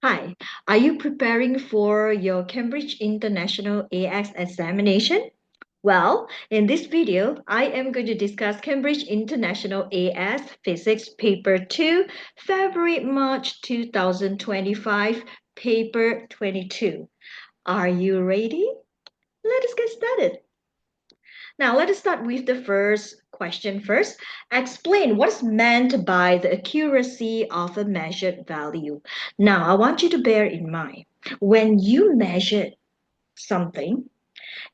Hi, are you preparing for your Cambridge International AX examination? Well, in this video, I am going to discuss Cambridge International AS Physics Paper 2, February-March 2025, Paper 22. Are you ready? Let us get started. Now, let us start with the first question first. Explain what is meant by the accuracy of a measured value. Now, I want you to bear in mind, when you measure something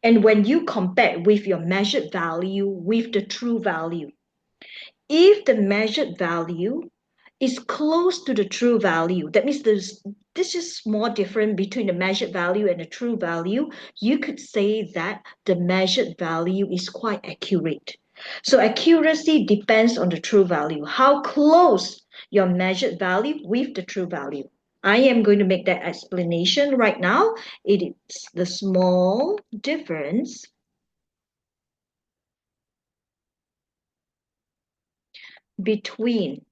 and when you compare with your measured value with the true value, if the measured value is close to the true value, that means this is small difference between the measured value and the true value, you could say that the measured value is quite accurate. So accuracy depends on the true value, how close your measured value with the true value. I am going to make that explanation right now. It is the small difference between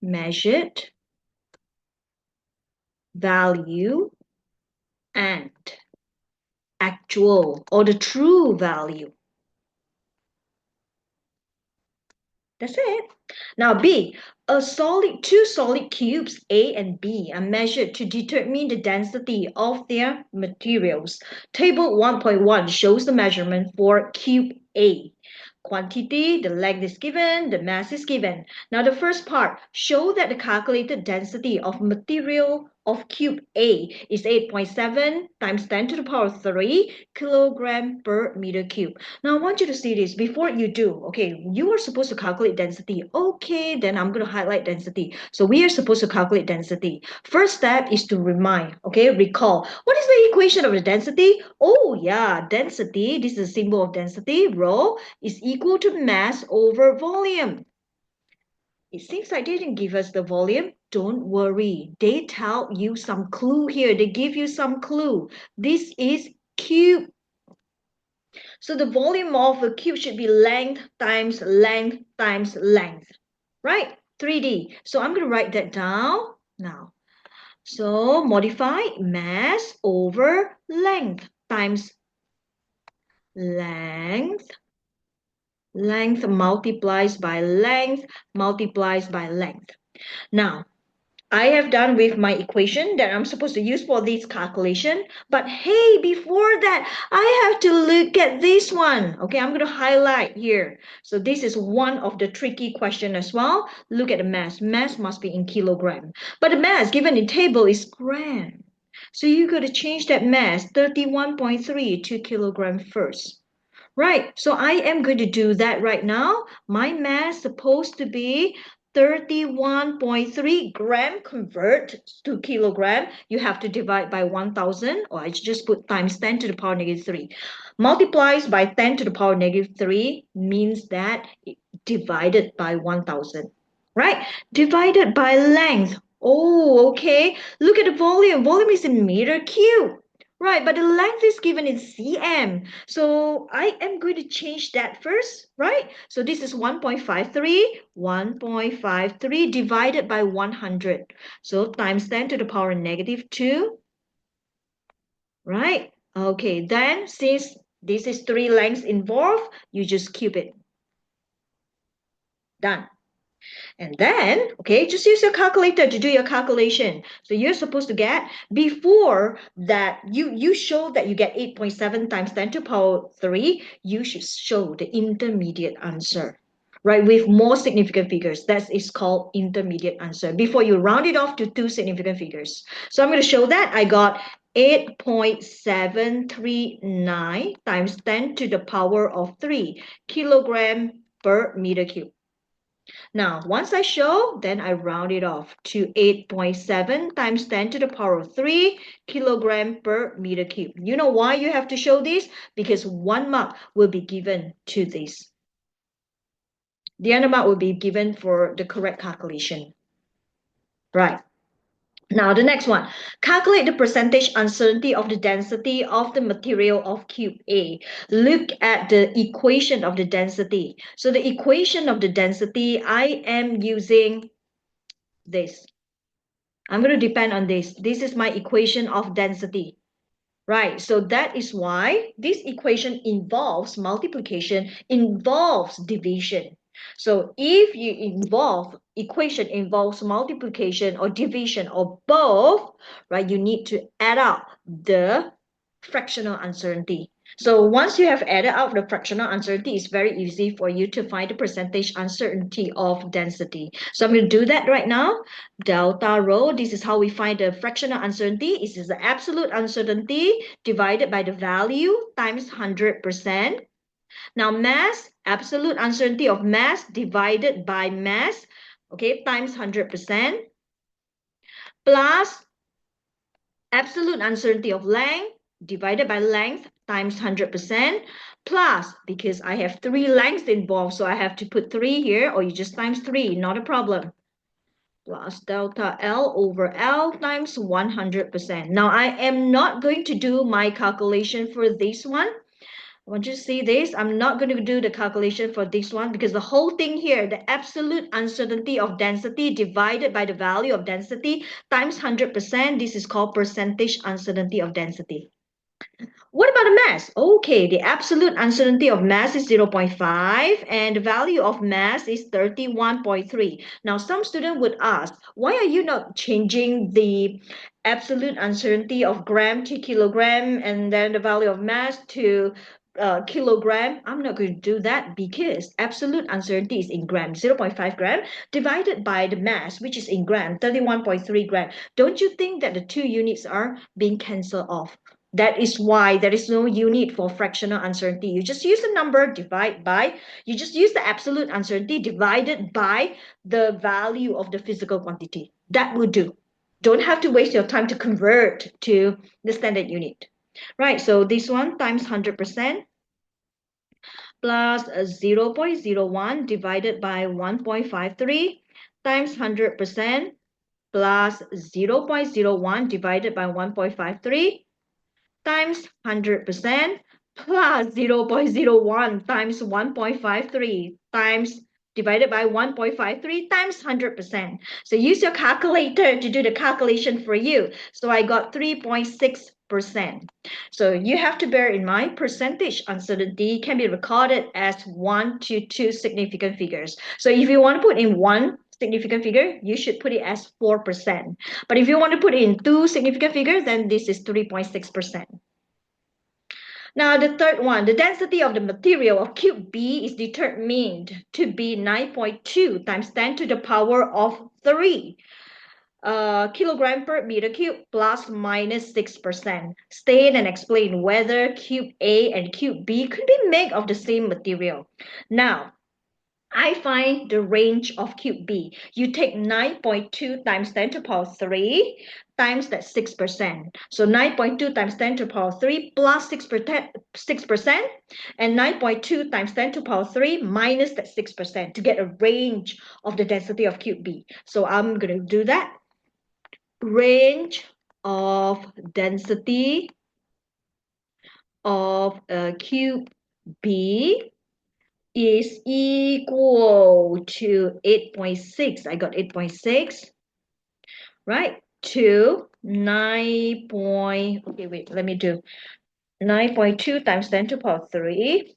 measured value and actual or the true value. That's it. Now B, two solid cubes A and B are measured to determine the density of their materials. Table 1.1 shows the measurement for cube A. Quantity, the length is given, the mass is given. Now the first part, show that the calculated density of material of cube A is 8.7 times 10 to the power 3 kilogram per meter cube. Now I want you to see this before you do. Okay, you are supposed to calculate density. Okay, then I'm going to highlight density. So we are supposed to calculate density. First step is to remind, okay, recall. What is the equation of the density? Oh yeah, density, this is a symbol of density, rho is equal to mass over volume. It seems like they didn't give us the volume. Don't worry. They tell you some clue here. They give you some clue. This is cube. So the volume of a cube should be length times length times length, right? 3D. So I'm going to write that down now. So modify mass over length times length. Length multiplies by length multiplies by length. Now, I have done with my equation that I'm supposed to use for this calculation. But hey, before that, I have to look at this one. Okay, I'm going to highlight here. So this is one of the tricky question as well. Look at the mass. Mass must be in kilogram. But the mass given in table is gram. So you got to change that mass, 31.3 to kilogram first. Right, so I am going to do that right now. My mass supposed to be 31.3 gram. Convert to kilogram. You have to divide by 1000, or I just put times 10 to the power negative 3. Multiplies by 10 to the power negative 3 means that divided by 1000. Right, divided by length. Oh, okay. Look at the volume. Volume is in meter cube. Right, but the length is given in cm. So I am going to change that first, right? So this is 1.53 divided by 100. So times 10 to the power negative 2, right? Okay, then since this is 3 lengths involved, you just cube it. Done. And then, okay, just use your calculator to do your calculation. So you're supposed to get, before that, you show that you get 8.7 times 10 to the power 3, you should show the intermediate answer, right, with more significant figures. That is called intermediate answer, before you round it off to 2 significant figures. So I'm going to show that I got 8.739 times 10 to the power of 3 kilogram per meter cube. Now, once I show, then I round it off to 8.7 times 10 to the power of 3 kilogram per meter cube. You know why you have to show this? Because 1 mark will be given to this. The other mark will be given for the correct calculation. Right. Now, the next one, calculate the percentage uncertainty of the density of the material of cube A. Look at the equation of the density. So the equation of the density, I am using this. I'm going to depend on this. This is my equation of density. Right, so that is why this equation involves multiplication, involves division. So if you involve equation involves multiplication or division or both, right, you need to add up the fractional uncertainty. So once you have added up the fractional uncertainty, it's very easy for you to find the percentage uncertainty of density. So I'm going to do that right now. Delta rho, this is how we find the fractional uncertainty. It is the absolute uncertainty divided by the value times 100%. Now mass, absolute uncertainty of mass divided by mass, okay, times 100%, plus absolute uncertainty of length divided by length times 100%, plus, because I have three lengths involved, so I have to put 3 here, or you just times 3, not a problem, plus delta L over L times 100%. Now, I am not going to do my calculation for this one. I want you to see this. I'm not going to do the calculation for this one because the whole thing here, the absolute uncertainty of density divided by the value of density times 100%, this is called percentage uncertainty of density. What about the mass? Okay, the absolute uncertainty of mass is 0.5 and the value of mass is 31.3. Now, some student would ask, why are you not changing the absolute uncertainty of gram to kilogram and then the value of mass to kilogram? I'm not going to do that because absolute uncertainty is in gram, 0.5 gram divided by the mass, which is in gram, 31.3 gram. Don't you think that the two units are being cancelled off? That is why there is no unit for fractional uncertainty. You just use the number, divide by, you just use the absolute uncertainty divided by the value of the physical quantity. That would do. Don't have to waste your time to convert to the standard unit. Right, so this one times 100% plus 0.01 divided by 1.53 times 100% plus 0.01 divided by 1.53 times 100% plus 0.01 times 1.53 times divided by 1.53 times 100%. So use your calculator to do the calculation for you. So I got 3.6%. So you have to bear in mind percentage uncertainty can be recorded as 1 to 2 significant figures. So if you want to put in one significant figure, you should put it as 4%. But if you want to put in two significant figures, then this is 3.6%. Now, the third one, the density of the material of cube B is determined to be 9.2 times 10 to the power of 3 kilogram per meter cube plus minus 6%. State and explain whether cube A and cube B could be made of the same material. Now, I find the range of cube B. You take 9.2 times 10 to the power 3 times that 6%. So 9.2 times 10 to the power 3 plus 6%, and 9.2 times 10 to the power 3 minus that 6% to get a range of the density of cube B. So I'm going to do that. Range of density of a cube B is equal to 8.6. I got 8.6, right? To 9 point, okay, wait, let me do 9.2 times 10 to the power 3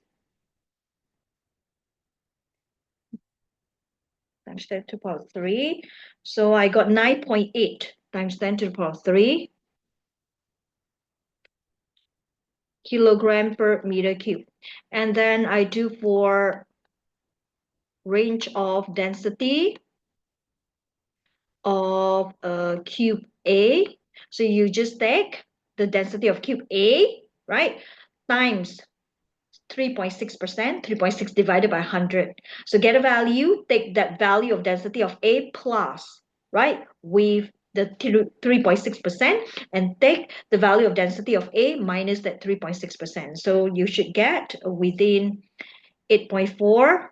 times 10 to the power 3. So I got 9.8 times 10 to the power 3 kilogram per meter cube. And then I do for range of density of cube A. So you just take the density of cube A, right, times 3.6%, 3.6 divided by 100. So get a value, take that value of density of A plus, right, with the 3.6% and take the value of density of A minus that 3.6%. So you should get within 8.4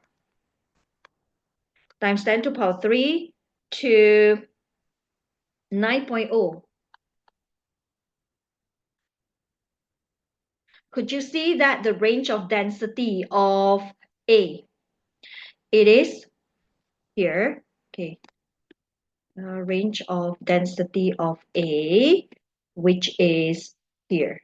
times 10 to the power 3 to 9.0. Could you see that the range of density of A, it is here, okay, range of density of A, which is here.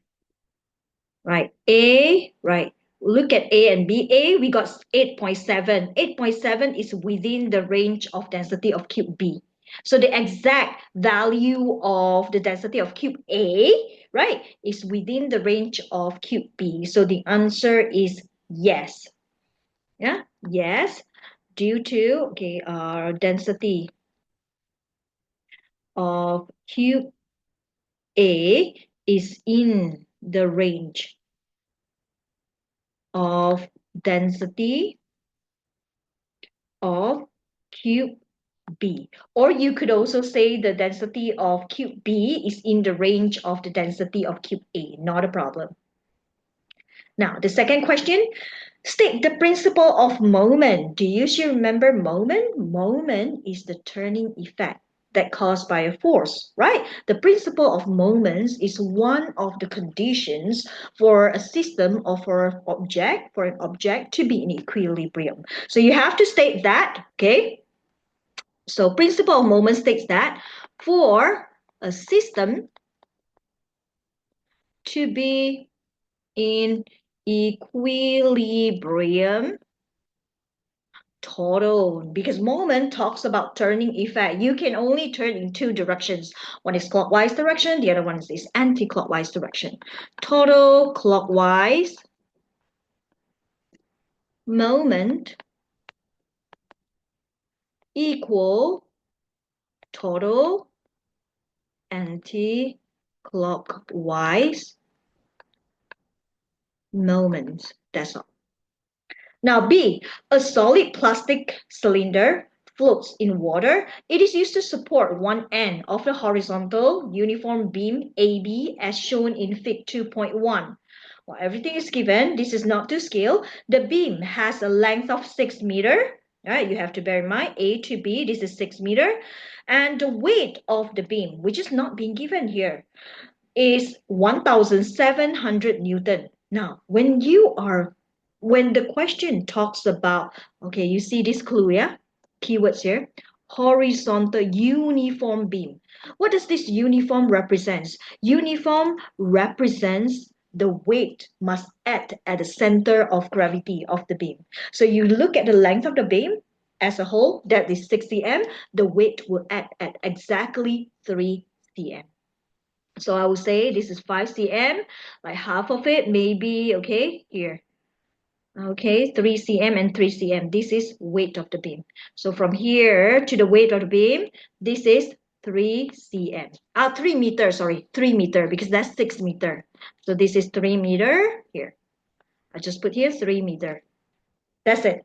Right, A, right. Look at A and B. A, we got 8.7. 8.7 is within the range of density of cube B. So the exact value of the density of cube A, right, is within the range of cube B. So the answer is yes. Yeah, yes, due to, okay, density of cube A is in the range of density of cube B. Or you could also say the density of cube B is in the range of the density of cube A. Not a problem. Now, the second question, state the principle of moment. Do you still remember moment? Moment is the turning effect that caused by a force, right? The principle of moments is one of the conditions for a system or for an object to be in equilibrium. So you have to state that, okay? So principle of moment states that for a system to be in equilibrium total, because moment talks about turning effect. You can only turn in two directions. One is clockwise direction, the other one is anti-clockwise direction. Total clockwise moment equal total anti-clockwise moments. That's all. Now B, a solid plastic cylinder floats in water. It is used to support one end of the horizontal uniform beam AB as shown in Fig 2.1. Well, everything is given. This is not to scale. The beam has a length of 6 meter. All right, you have to bear in mind A to B, this is 6 meter. And the weight of the beam, which is not being given here, is 1,700 Newton. Now, when the question talks about, okay, you see this clue, yeah? Keywords here. Horizontal uniform beam. What does this uniform represent? Uniform represents the weight must act at the center of gravity of the beam. So you look at the length of the beam as a whole, that is 6 cm. The weight will act at exactly 3 cm. So I would say this is 5 cm, like half of it, maybe, okay, here. Okay, 3 cm and 3 cm. This is weight of the beam. So from here to the weight of the beam, this is 3 cm. 3 meter, sorry, 3 meter, because that's 6 meter. So this is 3 meter here. I just put here 3 meter. That's it.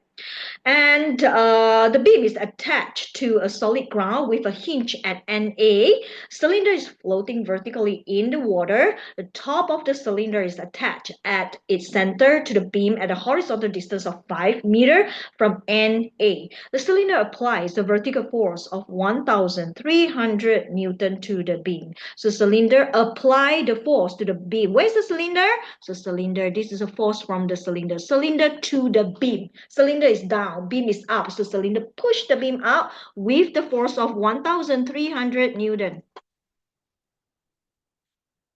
And the beam is attached to a solid ground with a hinge at NA. Cylinder is floating vertically in the water. The top of the cylinder is attached at its center to the beam at a horizontal distance of 5 meters from NA. The cylinder applies the vertical force of 1,300 Newton to the beam. So cylinder apply the force to the beam. Where's the cylinder? So cylinder, this is a force from the cylinder. Cylinder to the beam. Cylinder is down, beam is up. So cylinder push the beam out with the force of 1,300 Newton.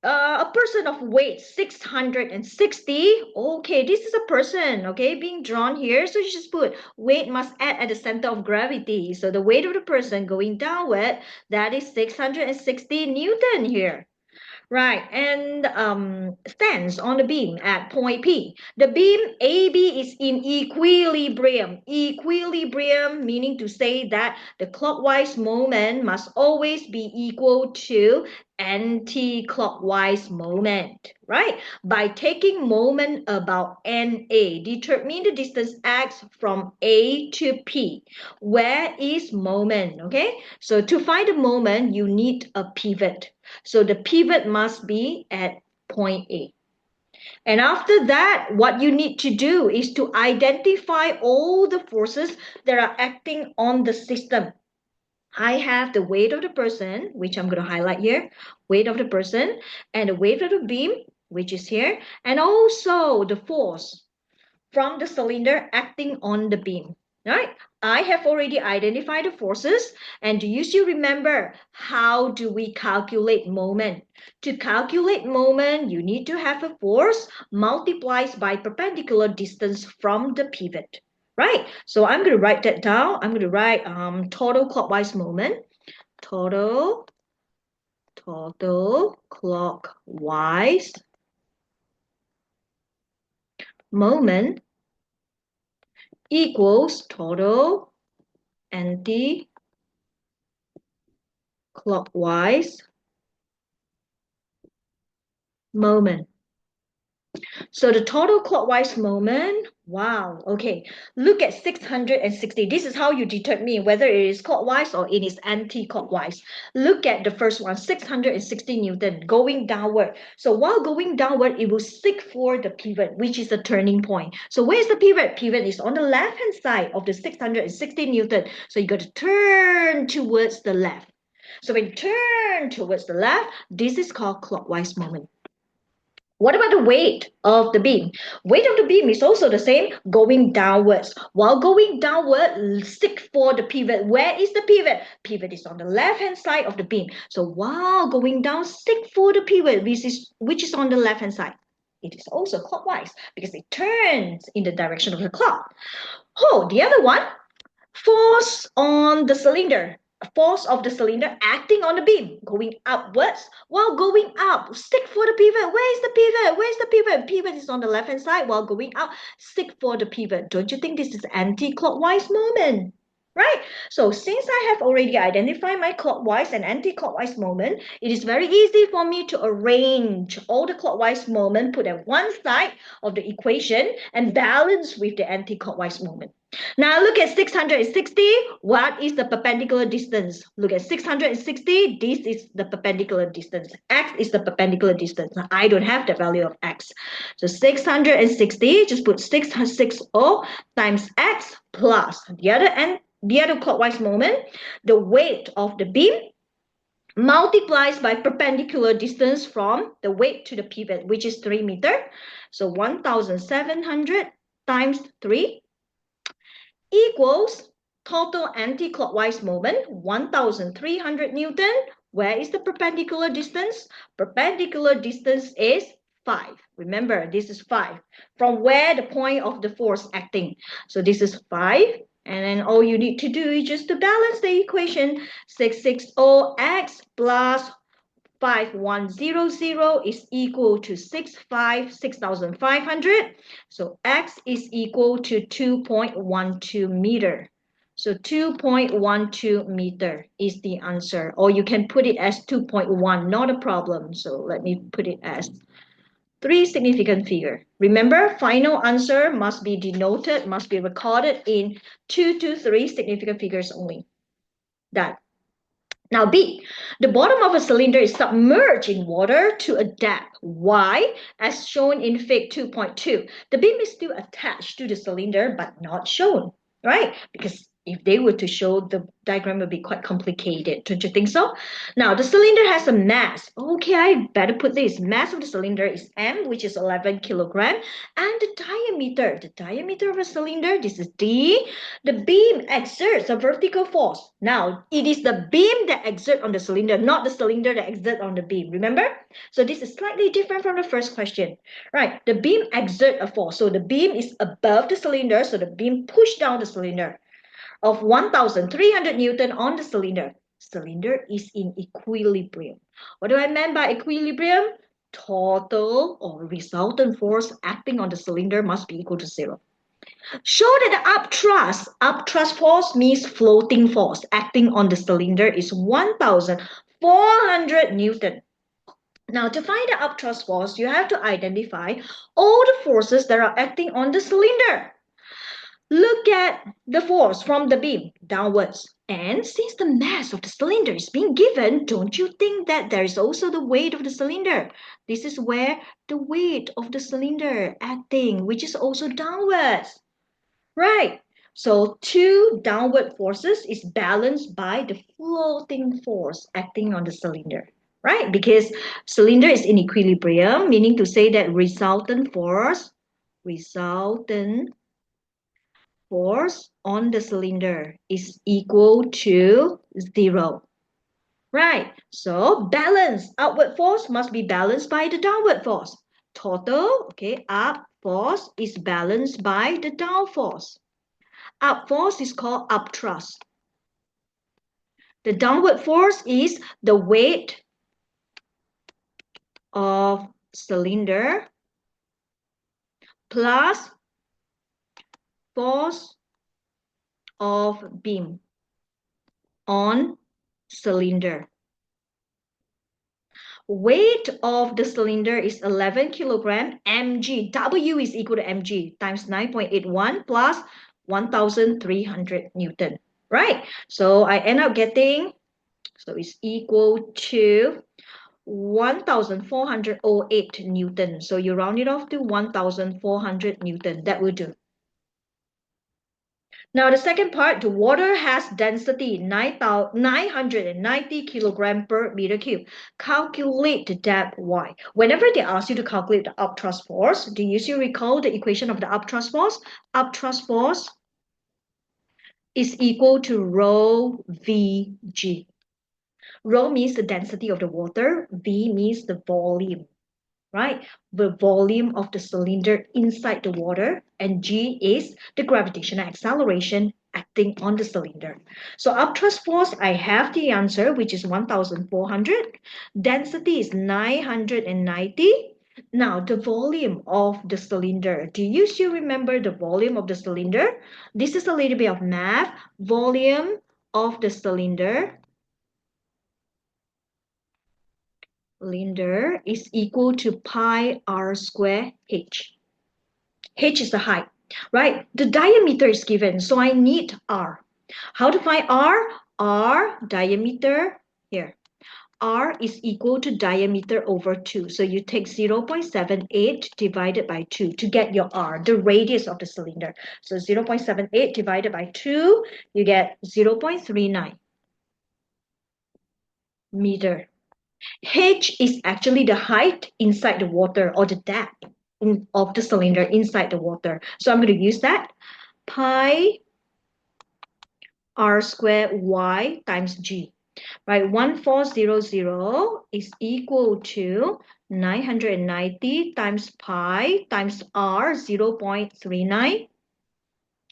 A person of weight 660. Okay, this is a person, okay, being drawn here. So you just put weight must act at the center of gravity. So the weight of the person going downward, that is 660 Newton here. Right, and stands on the beam at point P. The beam AB is in equilibrium. Equilibrium meaning to say that the clockwise moment must always be equal to anti-clockwise moment, right? By taking moment about NA, determine the distance x from A to P. Where is moment, okay? So to find the moment, you need a pivot. So the pivot must be at point A. And after that, what you need to do is to identify all the forces that are acting on the system. I have the weight of the person, which I'm going to highlight here, weight of the person, and the weight of the beam, which is here, and also the force from the cylinder acting on the beam. right? I have already identified the forces. And do you still remember how do we calculate moment? To calculate moment, you need to have a force multiplied by perpendicular distance from the pivot, right? So I'm going to write that down. I'm going to write total clockwise moment. Total clockwise moment equals total anti-clockwise moment. So the total clockwise moment, wow, okay. Look at 660. This is how you determine whether it is clockwise or it is anti-clockwise. Look at the first one, 660 Newton going downward. So while going downward, it will seek for the pivot, which is the turning point. So where's the pivot? Pivot is on the left-hand side of the 660 Newton. So you got to turn towards the left. So when you turn towards the left, this is called clockwise moment. What about the weight of the beam? Weight of the beam is also the same, going downwards. While going downward, seek for the pivot. Where is the pivot? Pivot is on the left-hand side of the beam. So while going down, seek for the pivot, which is on the left-hand side. It is also clockwise because it turns in the direction of the clock. Oh, the other one, force on the cylinder. Force of the cylinder acting on the beam, going upwards. While going up, seek for the pivot. Where is the pivot? Where is the pivot? Pivot is on the left hand side. While going up, seek for the pivot. Don't you think this is anti-clockwise moment? Right? So since I have already identified my clockwise and anti-clockwise moment, it is very easy for me to arrange all the clockwise moment, put at one side of the equation and balance with the anti-clockwise moment. Now look at 660. What is the perpendicular distance? Look at 660. This is the perpendicular distance. X is the perpendicular distance. I don't have the value of X. So 660, just put 660 times X plus the other clockwise moment, the weight of the beam multiplies by perpendicular distance from the weight to the pivot, which is 3 meters. So 1,700 times 3 equals total anti-clockwise moment, 1,300 Newton. Where is the perpendicular distance? Perpendicular distance is 5. Remember, this is 5. From where the point of the force acting. So this is 5. And then all you need to do is just to balance the equation. 660x plus 5100 is equal to 6,500. So X is equal to 2.12 meter. So 2.12 meter is the answer. Or you can put it as 2.1, not a problem. So let me put it as 3 significant figure. Remember, final answer must be denoted, must be recorded in 2 to 3 significant figures only. Done. Now B, the bottom of a cylinder is submerged in water to a depth Y, as shown in Fig 2.2. The beam is still attached to the cylinder but not shown, right? Because if they were to show, the diagram would be quite complicated. Don't you think so? Now, the cylinder has a mass. Okay, I better put this. Mass of the cylinder is M, which is 11 kilogram. And the diameter of a cylinder, this is D. The beam exerts a vertical force. Now, it is the beam that exerts on the cylinder, not the cylinder that exerts on the beam. Remember? So this is slightly different from the first question. Right, the beam exerts a force. So the beam is above the cylinder, so the beam pushes down the cylinder of 1,300 Newton on the cylinder. Cylinder is in equilibrium. What do I mean by equilibrium? Total or resultant force acting on the cylinder must be equal to 0. Show that the upthrust force means floating force acting on the cylinder is 1,400 Newton. Now, to find the upthrust force, you have to identify all the forces that are acting on the cylinder. Look at the force from the beam downwards. And since the mass of the cylinder is being given, don't you think that there is also the weight of the cylinder? This is where the weight of the cylinder acting, which is also downwards. Right. So two downward forces is balanced by the floating force acting on the cylinder. Right? Because cylinder is in equilibrium, meaning to say that resultant force on the cylinder is equal to 0. Right, so balance. Upward force must be balanced by the downward force. Total, okay, up force is balanced by the down force. Up force is called up thrust. The downward force is the weight of cylinder plus force of beam on cylinder. Weight of the cylinder is 11 kilogram mg. W is equal to mg times 9.81 plus 1,300 Newton. Right? So I end up getting, so it's equal to 1,408 Newton. So you round it off to 1,400 Newton. That will do. Now the second part, the water has density 990 kilogram per meter cube. Calculate the depth y. Whenever they ask you to calculate the upthrust force, do you still recall the equation of the upthrust force? Upthrust force is equal to rho Vg. Rho means the density of the water, V means the volume. Right? The volume of the cylinder inside the water, and G is the gravitational acceleration acting on the cylinder. So upthrust force, I have the answer, which is 1,400. Density is 990. Now, the volume of the cylinder. Do you still remember the volume of the cylinder? This is a little bit of math. Volume of the cylinder is equal to pi r square h. H is the height, right? The diameter is given, so I need r. How to find r? R, diameter, here. R is equal to diameter over 2. So you take 0.78 divided by 2 to get your r, the radius of the cylinder. So 0.78 divided by 2, you get 0.39 meter. H is actually the height inside the water, or the depth of the cylinder inside the water. So I'm going to use that. Pi r squared y times g. Right, 1,400 is equal to 990 times pi times r, 0.39.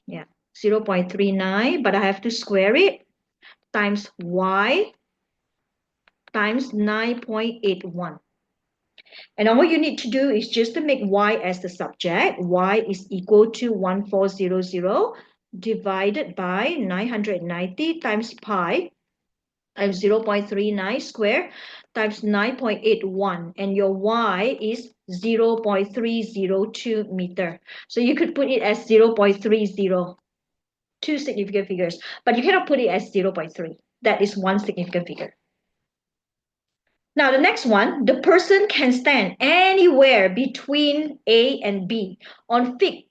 Yeah, 0.39, but I have to square it, times y times 9.81. And all you need to do is just to make y as the subject. Y is equal to 1,400 divided by 990 times pi times 0.39 square times 9.81. And your y is 0.302 meter. So you could put it as 0.30, two significant figures, but you cannot put it as 0.3. That is one significant figure. Now, the next one, the person can stand anywhere between A and B. On Fig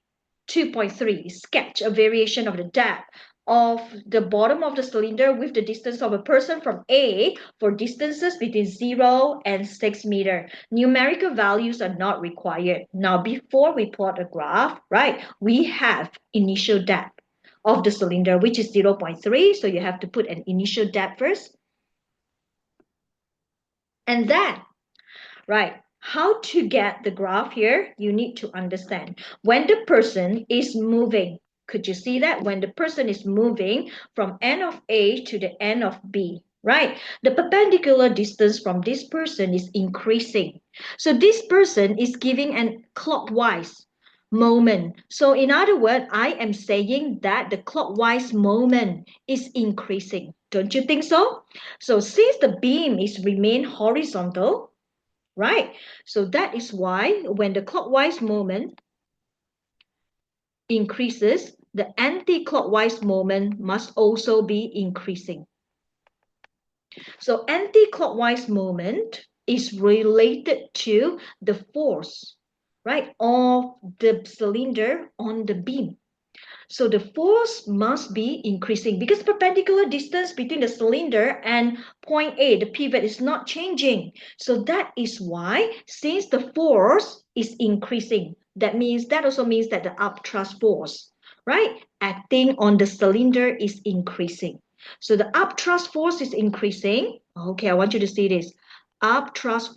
2.3, sketch a variation of the depth of the bottom of the cylinder with the distance of a person from A for distances between 0 and 6 meters. Numerical values are not required. Now, before we plot a graph, right, we have initial depth of the cylinder, which is 0.3. So you have to put an initial depth first. And then, right, how to get the graph here, you need to understand. When the person is moving, could you see that? When the person is moving from end of A to the end of B, right? The perpendicular distance from this person is increasing. So this person is giving an clockwise moment. So in other words, I am saying that the clockwise moment is increasing. Don't you think so? So since the beam is remain horizontal, right? So that is why when the clockwise moment increases, the anti-clockwise moment must also be increasing. So anti-clockwise moment is related to the force, right, of the cylinder on the beam. So the force must be increasing because perpendicular distance between the cylinder and point A, the pivot, is not changing. So that is why, since the force is increasing, that also means that the upthrust force right, acting on the cylinder is increasing. So the upthrust force is increasing. Okay, I want you to see this. Upthrust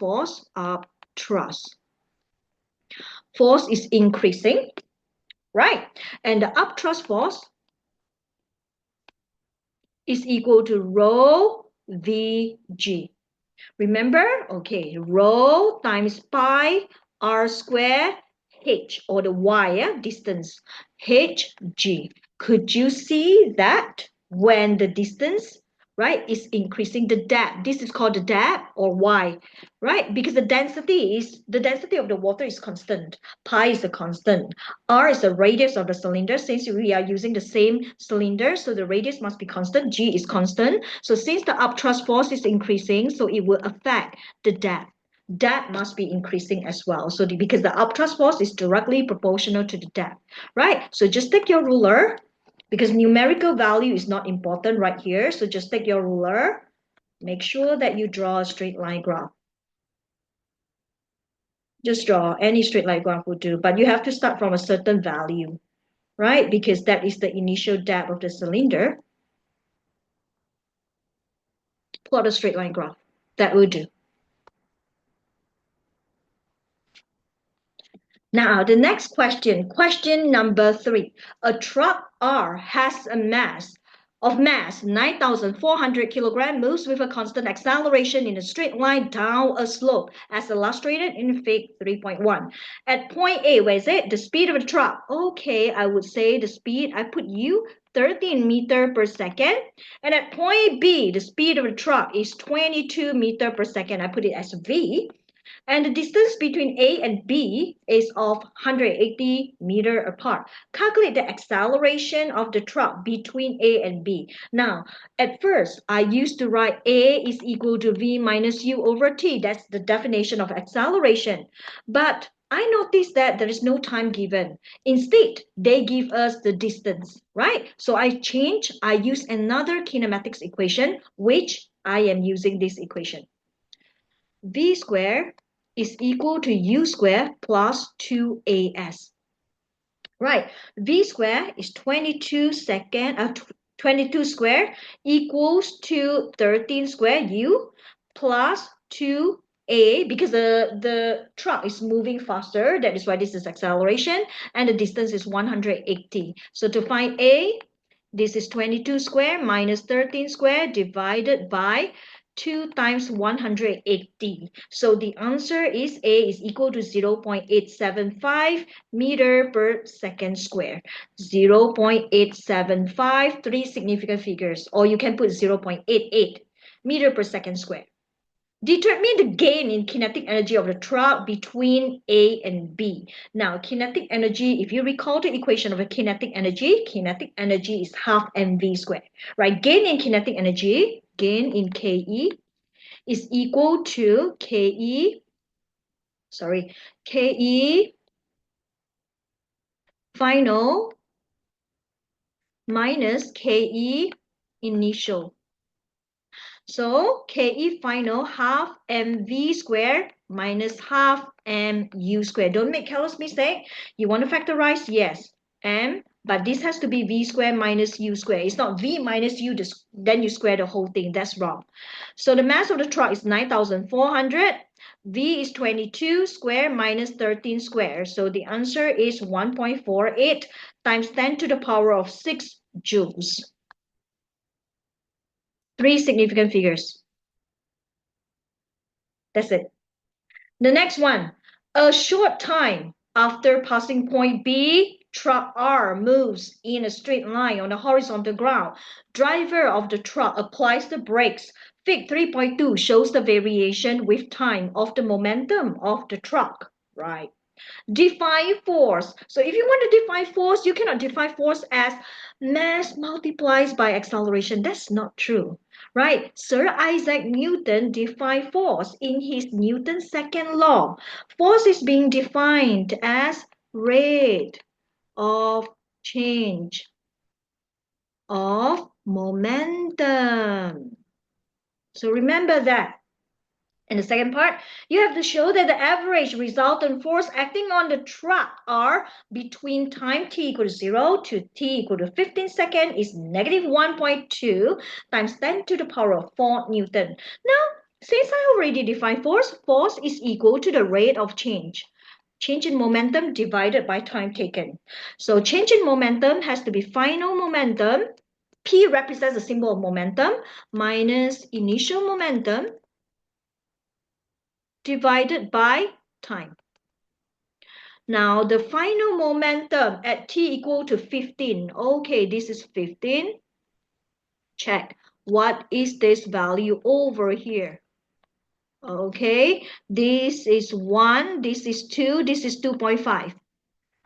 force is increasing, right? And the upthrust force is equal to rho Vg. Remember? Okay, rho times pi r square h, or the y, distance, hg. Could you see that when the distance, right, is increasing, the depth, this is called the depth, or y, right? Because the density of the water is constant. Pi is a constant. R is the radius of the cylinder. Since we are using the same cylinder, so the radius must be constant. G is constant. So since the upthrust force is increasing, so it will affect the depth. Depth must be increasing as well. So because the upthrust force is directly proportional to the depth, right? So just take your ruler, because numerical value is not important right here. So just take your ruler. Make sure that you draw a straight line graph. Just draw any straight line graph will do, but you have to start from a certain value, right? Because that is the initial depth of the cylinder. Plot a straight line graph. That will do. Now, the next question number 3. A truck R has a mass 9,400 kilograms, moves with a constant acceleration in a straight line down a slope, as illustrated in Fig 3.1. At point A, where is it? The speed of the truck. Okay, I would say the speed, I put U, 13 meter per second. And at point B, the speed of the truck is 22 meter per second. I put it as V. And the distance between A and B is of 180 meter apart. Calculate the acceleration of the truck between A and B. Now, at first, I used to write A is equal to V minus U over T. That's the definition of acceleration. But I noticed that there is no time given. Instead, they give us the distance, right? So I use another kinematics equation, which I am using this equation. V squared is equal to U squared plus 2AS. Right, V squared is 22 squared equals to 13 squared U plus 2A, because the truck is moving faster. That is why this is acceleration, and the distance is 180. So to find A, this is 22 squared minus 13 squared divided by 2 times 180. So the answer is A is equal to 0.875 meter per second square. 0.875, 3 significant figures, or you can put 0.88 meter per second square. Determine the gain in kinetic energy of the truck between A and B. Now, kinetic energy, if you recall the equation of a kinetic energy is half mv squared, right? Gain in kinetic energy, gain in Ke is equal to Ke final minus Ke initial. So Ke final half mv squared minus half mu squared. Don't make careless mistake. You want to factorize? Yes. M, but this has to be v squared minus u squared. It's not v minus u, then you square the whole thing. That's wrong. So the mass of the truck is 9,400. V is 22 square minus 13 square. So the answer is 1.48 times 10 to the power of 6 joules. 3 significant figures. That's it. The next one, a short time after passing point B, truck R moves in a straight line on the horizontal ground. Driver of the truck applies the brakes. Fig 3.2 shows the variation with time of the momentum of the truck, right? Define force. So if you want to define force, you cannot define force as mass multiplies by acceleration. That's not true, right? Sir Isaac Newton defined force in his Newton's second law. Force is being defined as rate of change of momentum. So remember that. In the second part, you have to show that the average resultant force acting on the truck are between time t equal to 0 to t equal to 15 seconds is negative 1.2 times 10 to the power of 4 Newton. Now, since I already defined force is equal to the rate of change. Change in momentum divided by time taken. So change in momentum has to be final momentum. P represents the symbol of momentum minus initial momentum divided by time. Now, the final momentum at t equal to 15. Okay, this is 15. Check. What is this value over here? Okay, this is 1, this is 2, this is 2.5.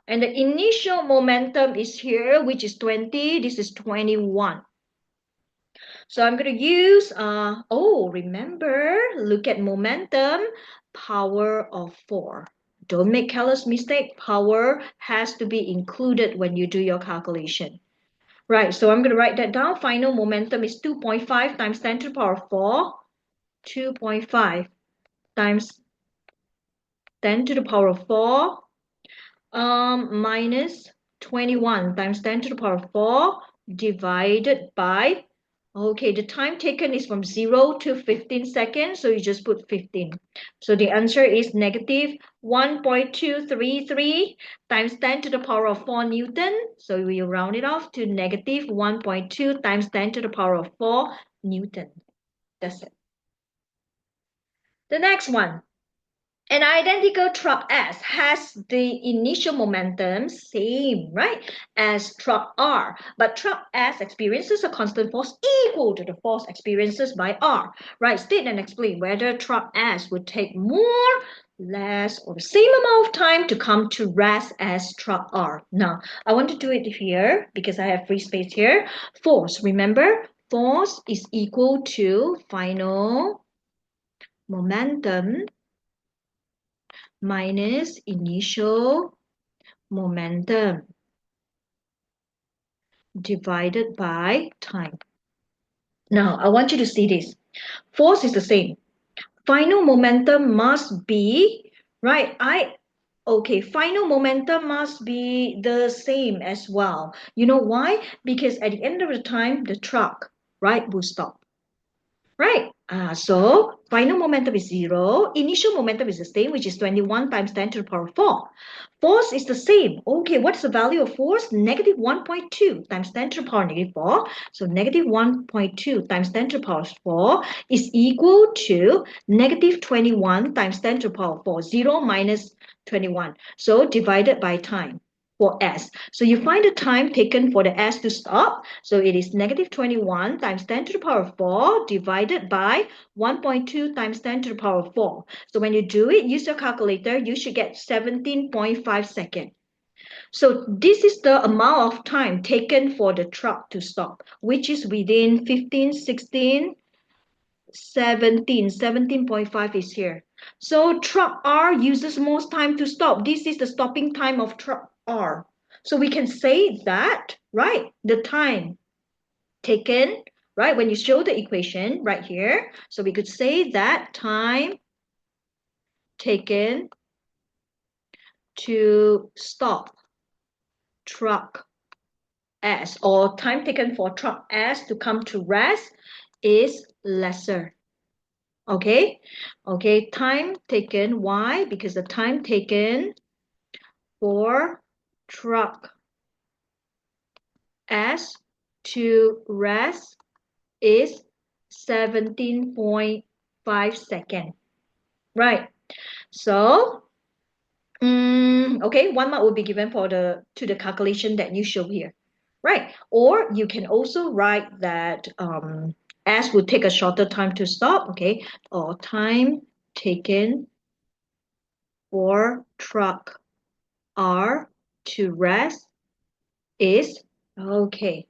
And the initial momentum is here, which is 20. This is 21. So I'm going to use, remember, look at momentum, power of 4. Don't make careless mistake. Power has to be included when you do your calculation. Right, so I'm going to write that down. Final momentum is 2.5 times 10 to the power of 4. 2.5 times 10 to the power of 4 minus 21 times 10 to the power of 4 divided by, okay, the time taken is from 0 to 15 seconds, so you just put 15. So the answer is negative 1.233 times 10 to the power of 4 Newton. So we round it off to negative 1.2 times 10 to the power of 4 Newton. That's it. The next one. An identical truck S has the initial momentum same, right, as truck R, but truck S experiences a constant force equal to the force experienced by R, right? State and explain whether truck S would take more, less, or the same amount of time to come to rest as truck R. Now, I want to do it here because I have free space here. Force, remember, force is equal to final momentum minus initial momentum divided by time. Now, I want you to see this. Force is the same. Final momentum must be, right? Final momentum must be the same as well. You know why? Because at the end of the time, the truck, right, will stop. Right? So final momentum is 0. Initial momentum is the same, which is 21 times 10 to the power of 4. Force is the same. Okay, what's the value of force? Negative 1.2 times 10 to the power of negative 4. So negative 1.2 times 10 to the power of 4 is equal to negative 21 times 10 to the power of 4. 0 minus 21. So divided by time for S. So you find the time taken for the S to stop. So it is negative 21 times 10 to the power of 4 divided by 1.2 times 10 to the power of 4. So when you do it, use your calculator, you should get 17.5 seconds. So this is the amount of time taken for the truck to stop, which is within 15, 16, 17. 17.5 is here. So truck R uses most time to stop. This is the stopping time of truck R. So we can say that, right, the time taken, right, when you show the equation right here, so we could say that time taken to stop truck S, or time taken for truck S to come to rest, is lesser. Okay, time taken, why? Because the time taken for truck S to rest is 17.5 seconds. Right. So, okay, 1 mark will be given for the calculation that you show here. Right. Or you can also write that S would take a shorter time to stop, okay, or time taken for truck R to rest is, okay,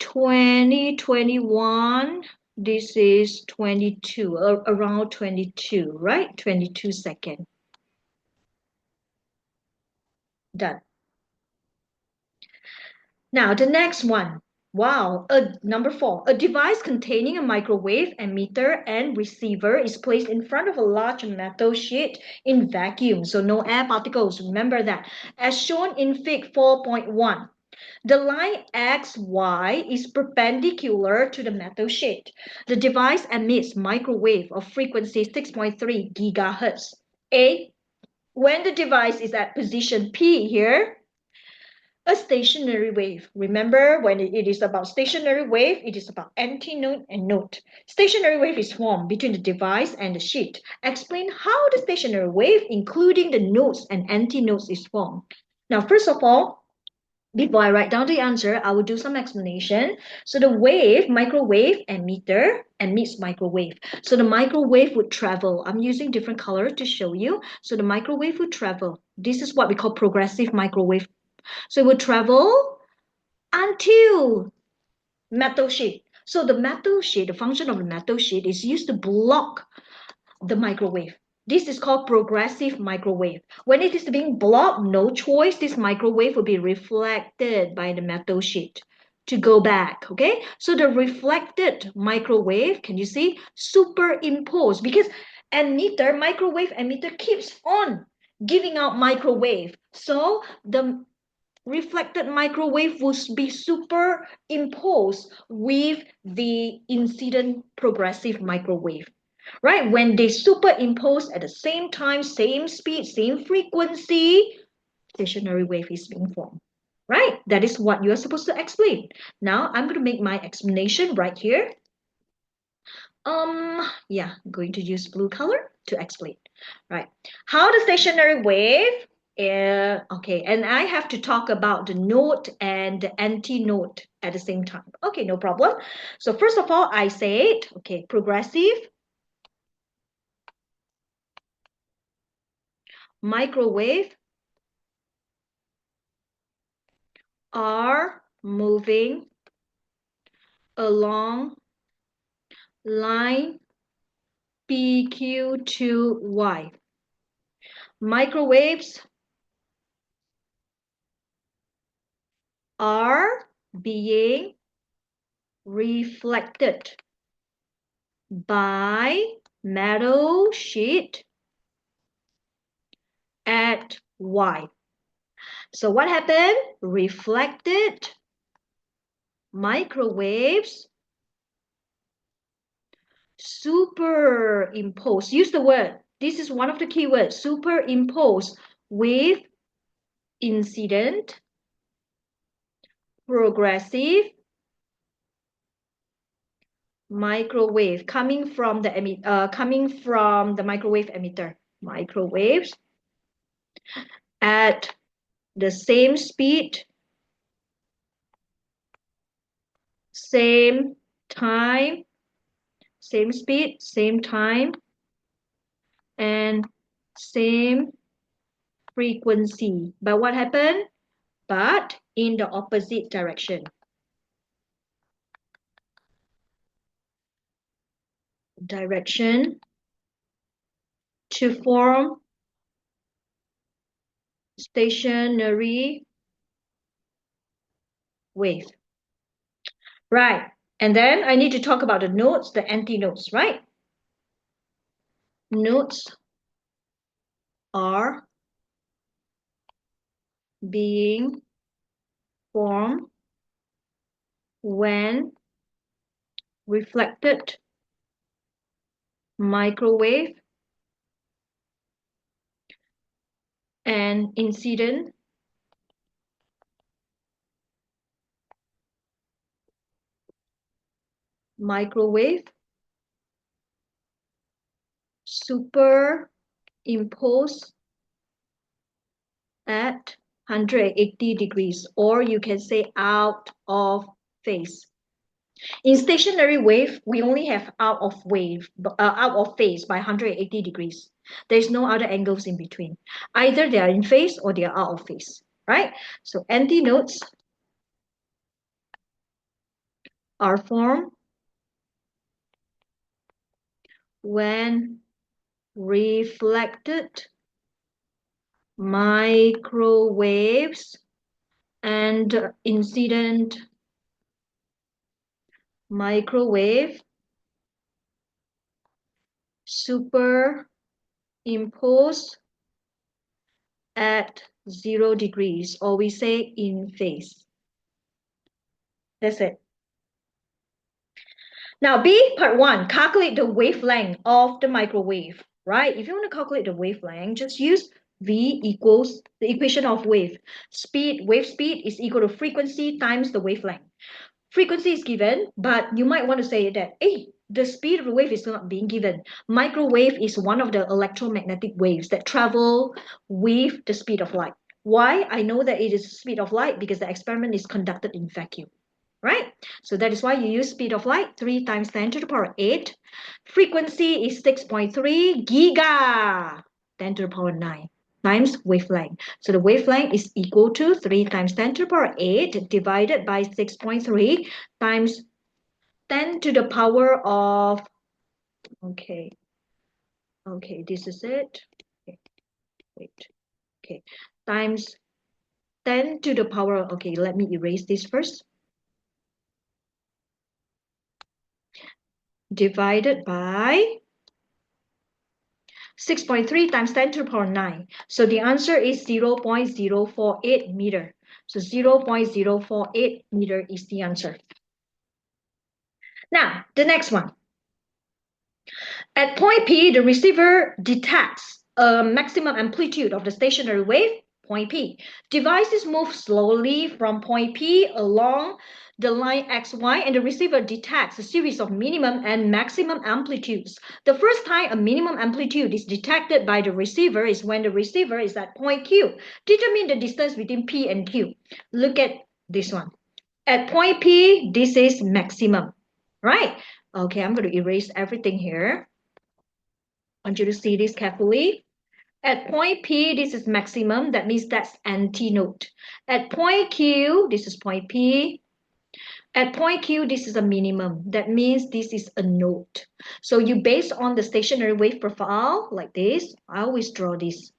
2021. This is 22, around 22, right? 22 seconds. Done. Now, the next one. Wow. Number 4. A device containing a microwave emitter and receiver is placed in front of a large metal sheet in vacuum, so no air particles. Remember that. As shown in Fig 4.1. The line XY is perpendicular to the metal sheet. The device emits microwave of frequency 6.3 gigahertz. A. When the device is at position P here, a stationary wave. Remember, when it is about stationary wave, it is about antinode and node. Stationary wave is formed between the device and the sheet. Explain how the stationary wave, including the nodes and antinodes, is formed. Now, first of all, before I write down the answer, I will do some explanation. So the wave, microwave emitter emits microwave. So the microwave would travel. I'm using different color to show you. So the microwave would travel. This is what we call progressive microwave. So it would travel until metal sheet. So the metal sheet, the function of the metal sheet is used to block the microwave. This is called progressive microwave. When it is being blocked, no choice, this microwave will be reflected by the metal sheet to go back, okay? So the reflected microwave, can you see? Superimposed, because microwave emitter keeps on giving out microwave. So the reflected microwave will be superimposed with the incident progressive microwave. Right? When they superimpose at the same time, same speed, same frequency, stationary wave is being formed. Right? That is what you are supposed to explain. Now I'm going to make my explanation right here. Yeah, I'm going to use blue color to explain. Right. How the stationary wave okay, and I have to talk about the node and the antinode at the same time. Okay, no problem. So first of all, I said, okay, progressive microwave are moving along line PQ2Y. Microwaves are being reflected by metal sheet at Y. So what happened? Reflected microwaves superimpose. Use the word. This is one of the key words. Superimpose with incident progressive microwave coming from the microwave emitter. Microwaves at the same speed, same time, same speed, same time, and same frequency. But what happened? But in the opposite direction. Direction to form stationary wave. Right. And then I need to talk about the nodes, the antinodes, right? Nodes are being formed when reflected microwave and incident microwave superimpose at 180 degrees, or you can say out of phase. In stationary wave, we only have out of phase by 180 degrees. There's no other angles in between. Either they are in phase or they are out of phase, right? So antinodes are formed when reflected microwaves and incident microwave superimposed at 0 degrees, or we say in phase. That's it. Now, B, part 1, calculate the wavelength of the microwave, right? If you want to calculate the wavelength, just use V equals the equation of wave. Wave speed is equal to frequency times the wavelength. Frequency is given, but you might want to say that, hey, the speed of the wave is not being given. Microwave is one of the electromagnetic waves that travel with the speed of light. Why? I know that it is the speed of light because the experiment is conducted in vacuum, right? So that is why you use speed of light, 3 times 10 to the power 8. Frequency is 6.3 giga, 10 to the power 9 times wavelength. So the wavelength is equal to 3 times 10 to the power 8 divided by 6.3 times 10 to the power of, okay, this is it. Okay, wait, okay, times 10 to the power, okay, let me erase this first. Divided by 6.3 times 10 to the power 9. So the answer is 0.048 meter. So 0.048 meter is the answer. Now, the next one. At point P, the receiver detects a maximum amplitude of the stationary wave, point P. Devices move slowly from point P along the line XY, and the receiver detects a series of minimum and maximum amplitudes. The first time a minimum amplitude is detected by the receiver is when the receiver is at point Q. Determine the distance between P and Q. Look at this one. At point P, this is maximum, right? Okay, I'm going to erase everything here. I want you to see this carefully. At point P, this is maximum. That means that's antinode. At point Q, this is point P. At point Q, this is a minimum. That means this is a node. So you base on the stationary wave profile like this. I always draw this.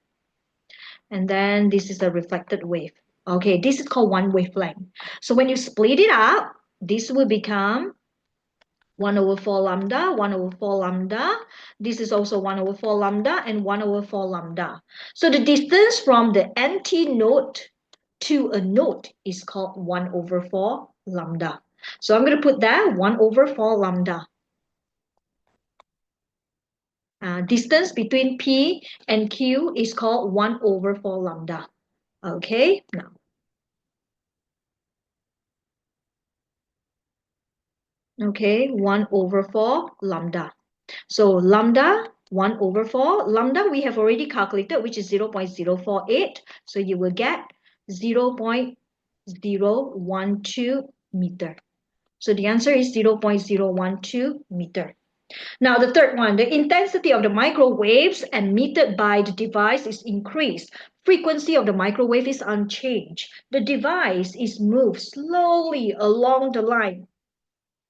And then this is a reflected wave. Okay, this is called one wavelength. So when you split it up, this will become 1 over 4 lambda, 1 over 4 lambda. This is also 1 over 4 lambda and 1 over 4 lambda. So the distance from the antinode to a node is called 1 over 4 lambda. So I'm going to put that 1 over 4 lambda. Distance between P and Q is called 1 over 4 lambda. Okay, now. Okay, 1 over 4 lambda. So lambda 1 over 4. Lambda we have already calculated, which is 0.048. So you will get 0.012 meter. So the answer is 0.012 meter. Now the third one, the intensity of the microwaves emitted by the device is increased. Frequency of the microwave is unchanged. The device is moved slowly along the line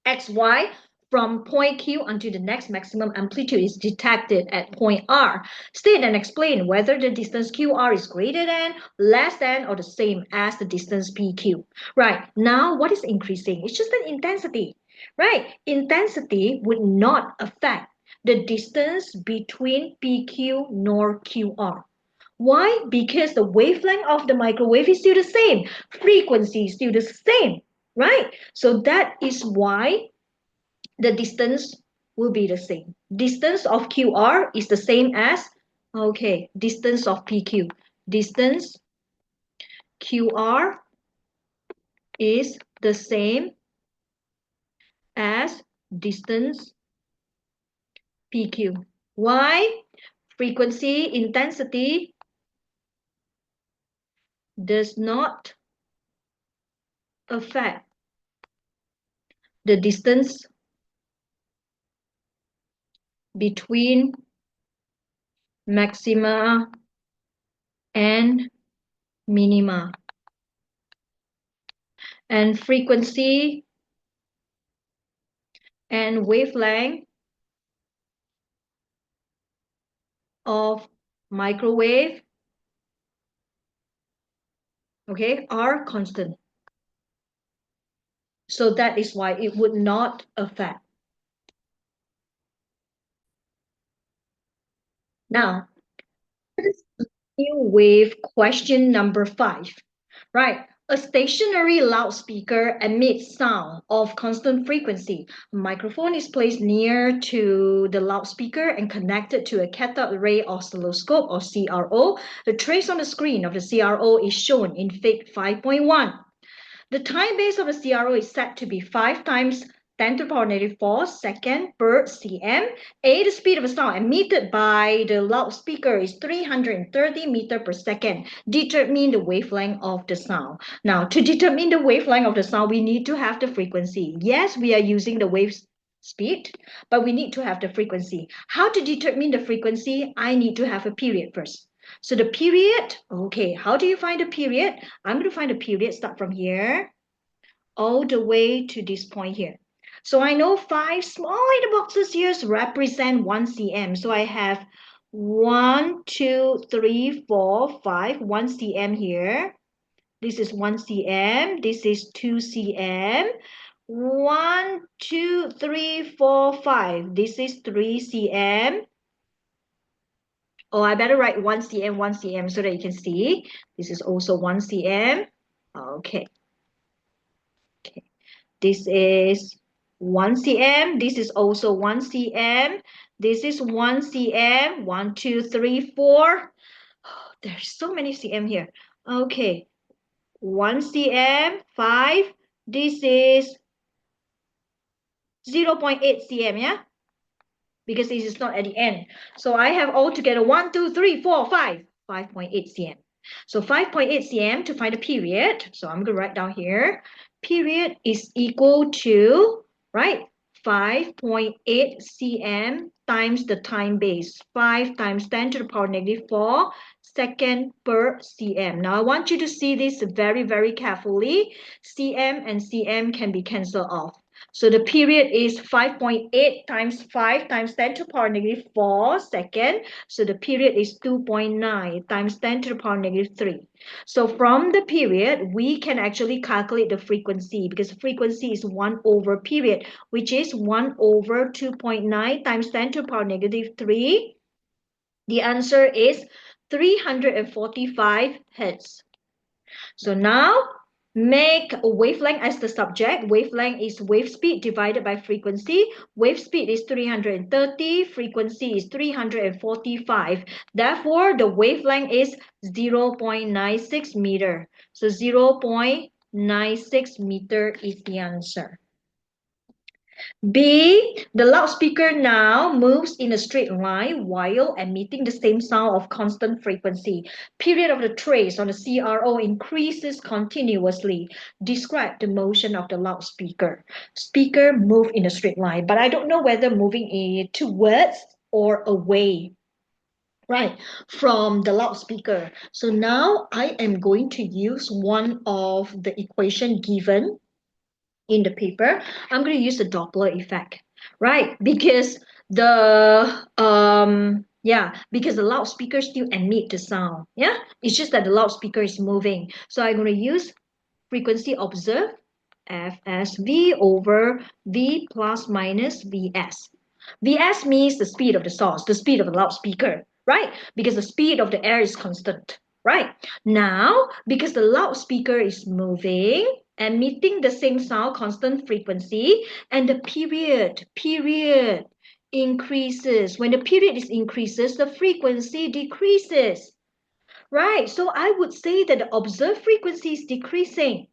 XY from point Q until the next maximum amplitude is detected at point R. State and explain whether the distance QR is greater than, less than, or the same as the distance PQ. Right, now what is increasing? It's just an intensity, right? Intensity would not affect the distance between PQ nor QR. Why? Because the wavelength of the microwave is still the same. Frequency is still the same, right? So that is why the distance will be the same. Distance of QR is the same as, okay, distance of PQ. Distance QR is the same as distance PQ. Why? Frequency, intensity does not affect the distance between maxima and minima. And frequency and wavelength of microwave, okay, are constant. So that is why it would not affect. Now, with question number 5. Right. A stationary loudspeaker emits sound of constant frequency. A microphone is placed near to the loudspeaker and connected to a cathode ray oscilloscope or CRO. The trace on the screen of the CRO is shown in Fig 5.1. The time base of a CRO is set to be 5 times 10 to the power negative 4 second per cm. A, the speed of a sound emitted by the loudspeaker is 330 meter per second. Determine the wavelength of the sound. Now, to determine the wavelength of the sound, we need to have the frequency. Yes, we are using the wave speed, but we need to have the frequency. How to determine the frequency? I need to have a period first. So the period, okay, how do you find the period? I'm going to find the period, start from here, all the way to this point here. So I know 5 small little boxes here represent 1 cm. So I have 1, 2, 3, 4, 5, 1 cm here. This is 1 cm. This is 2 cm. 1, 2, 3, 4, 5. This is 3 cm. Oh, I better write 1 cm, 1 cm so that you can see. This is also 1 cm. Okay. Okay. This is 1 cm. This is also 1 cm. This is 1 cm. 1, 2, 3, 4. There's so many cm here. Okay. 1 cm, 5. This is 0.8 cm, yeah? Because this is not at the end. So I have altogether 1, 2, 3, 4, 5. 5.8 cm. So 5.8 cm to find the period. So I'm going to write down here. Period is equal to, right, 5.8 cm times the time base. 5 times 10 to the power negative 4 second per cm. Now I want you to see this very, very carefully. Cm and cm can be cancelled off. So the period is 5.8 times 5 times 10 to the power negative 4 second. So the period is 2.9 times 10 to the power negative 3. So from the period, we can actually calculate the frequency because frequency is 1 over period, which is 1 over 2.9 times 10 to the power negative 3. The answer is 345 hertz. So now make a wavelength as the subject. Wavelength is wave speed divided by frequency. Wave speed is 330, frequency is 345. Therefore, the wavelength is 0.96 meter. So 0.96 meter is the answer. B, the loudspeaker now moves in a straight line while emitting the same sound of constant frequency. Period of the trace on the CRO increases continuously. Describe the motion of the loudspeaker. Speaker move in a straight line, but I don't know whether moving towards or away, right, from the loudspeaker. So now I am going to use one of the equation given in the paper. I'm going to use the Doppler effect, right? Because because the loudspeaker still emit the sound. Yeah, it's just that the loudspeaker is moving. So I'm going to use frequency observed, FSV over V plus minus VS. VS means the speed of the source, the speed of the loudspeaker, right? Because the speed of the air is constant, right? Now, because the loudspeaker is moving, emitting the same sound, constant frequency, and the period increases. When the period is increases, the frequency decreases, right? So I would say that the observed frequency is decreasing.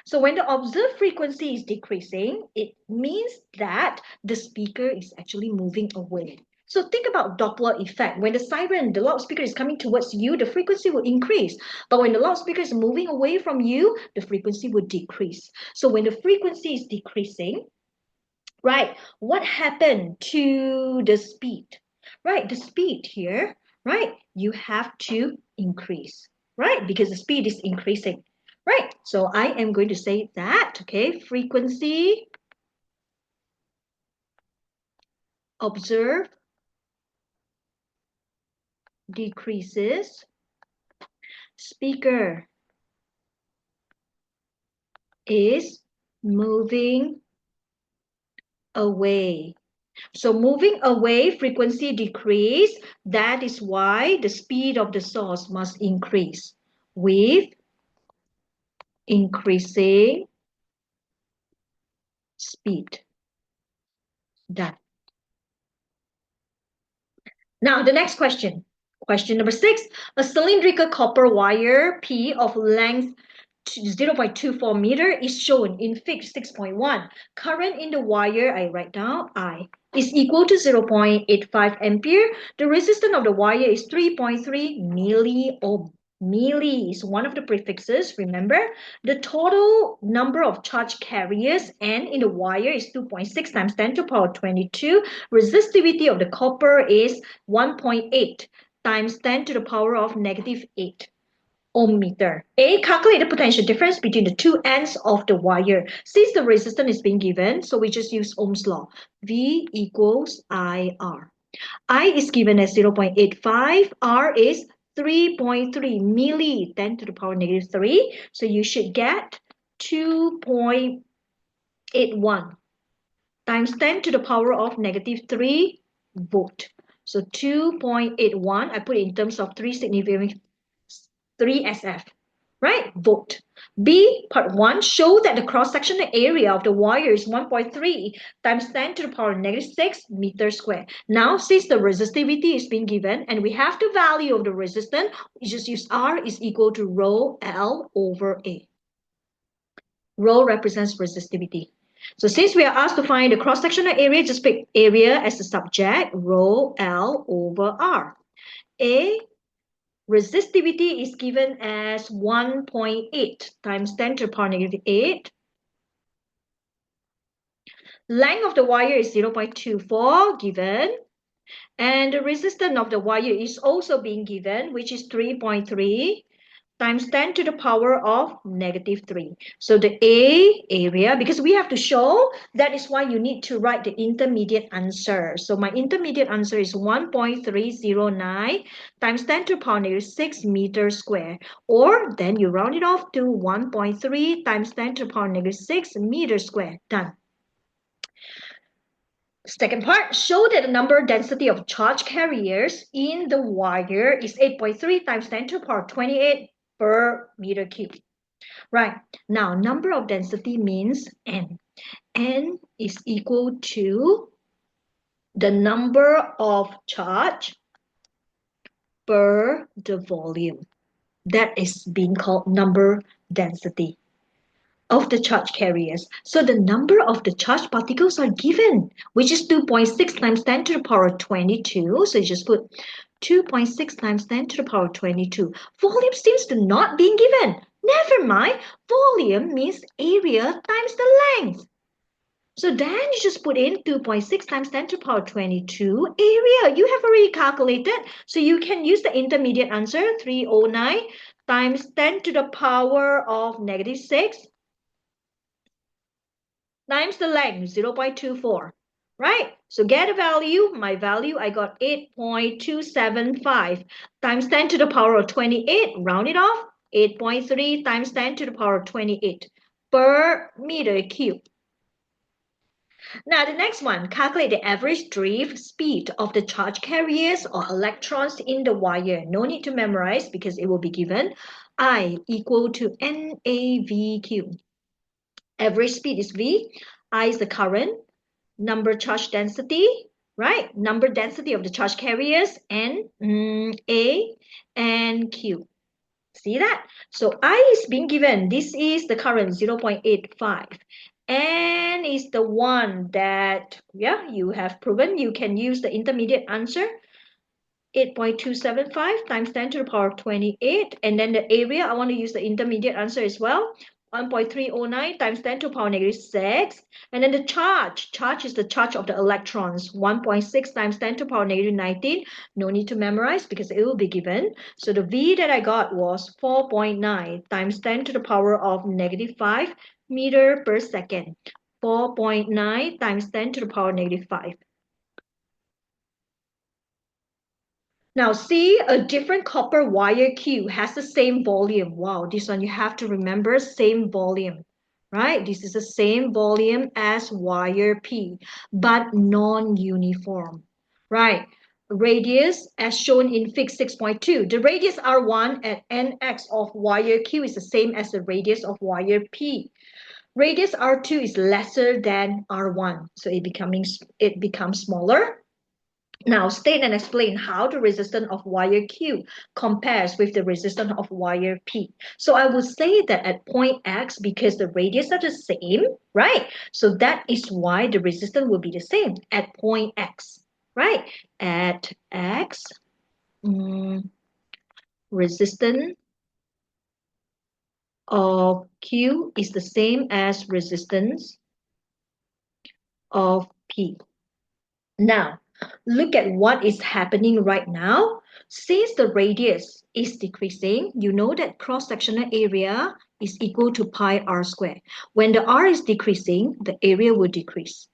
So when the observed frequency is decreasing, it means that the speaker is actually moving away. So think about Doppler effect. When the siren, the loudspeaker is coming towards you, the frequency will increase. But when the loudspeaker is moving away from you, the frequency will decrease. So when the frequency is decreasing, right, what happened to the speed? Right, the speed here, right, you have to increase, right, because the speed is increasing. Right, so I am going to say that, okay, frequency observed decreases, speaker is moving away. So moving away, frequency decrease. That is why the speed of the source must increase with increasing speed. Done. Now, the next question. Question number 6. A cylindrical copper wire P of length 0.24 meter is shown in fig 6.1. Current in the wire, I write down I, is equal to 0.85 ampere. The resistance of the wire is 3.3 milliohm. Milli is one of the prefixes, remember? The total number of charge carriers N in the wire is 2.6 times 10 to the power 22. Resistivity of the copper is 1.8 times 10 to the power of negative 8 ohm meter. A, calculate the potential difference between the two ends of the wire. Since the resistance is being given, so we just use Ohm's law. V equals IR. I is given as 0.85. R is 3.3 milli 10 to the power negative 3. So you should get 2.81 times 10 to the power of negative 3 volt. So 2.81, I put it in terms of 3 significant 3 SF, right? Volt. B, part 1, show that the cross-sectional area of the wire is 1.3 times 10 to the power negative 6 meters squared. Now, since the resistivity is being given and we have the value of the resistance, we just use R is equal to rho L over A. Rho represents resistivity. So since we are asked to find the cross-sectional area, just pick area as the subject, rho L over R. A, resistivity is given as 1.8 times 10 to the power negative 8. Length of the wire is 0.24 given. And the resistance of the wire is also being given, which is 3.3 times 10 to the power of negative 3. So the A area, because we have to show, that is why you need to write the intermediate answer. So my intermediate answer is 1.309 times 10 to the power negative 6 meters squared. Or then you round it off to 1.3 times 10 to the power negative 6 meters squared. Done. Second part, show that the number density of charge carriers in the wire is 8.3 times 10 to the power 28 per meter cube. Right, now number of density means N. N is equal to the number of charge per the volume. That is being called number density of the charge carriers. So the number of the charged particles are given, which is 2.6 times 10 to the power 22. So you just put 2.6 times 10 to the power 22. Volume seems to not being given. Never mind. Volume means area times the length. So then you just put in 2.6 times 10 to the power 22 area. You have already calculated. So you can use the intermediate answer, 309 times 10 to the power of negative 6 times the length, 0.24, right? So get a value, my value, I got 8.275 times 10 to the power of 28, round it off, 8.3 times 10 to the power of 28 per meter cube. Now the next one, calculate the average drift speed of the charge carriers or electrons in the wire. No need to memorize because it will be given. I equal to NAVQ. Average speed is V, I is the current, number charge density, right? Number density of the charge carriers, N, A, and Q. See that? So I is being given, this is the current 0.85. N is the one that, yeah, you have proven you can use the intermediate answer. 8.275 times 10 to the power of 28. And then the area, I want to use the intermediate answer as well. 1.309 times 10 to the power negative 6. And then the charge is the charge of the electrons. 1.6 times 10 to the power negative 19. No need to memorize because it will be given. So the V that I got was 4.9 times 10 to the power of negative 5 meter per second. 4.9 times 10 to the power negative 5. Now see, a different copper wire Q has the same volume. Wow, this one you have to remember, same volume, right? This is the same volume as wire P, but non-uniform, right? Radius as shown in fig 6.2. The radius R1 at nx of wire Q is the same as the radius of wire P. Radius R2 is lesser than R1, so it becomes smaller. Now, state and explain how the resistance of wire Q compares with the resistance of wire P. So I would say that at point X, because the radius are the same, right? So that is why the resistance will be the same at point X, right? At X, resistance of Q is the same as resistance of P. Now, look at what is happening right now. Since the radius is decreasing, you know that cross-sectional area is equal to pi r squared. When the r is decreasing, the area will decrease.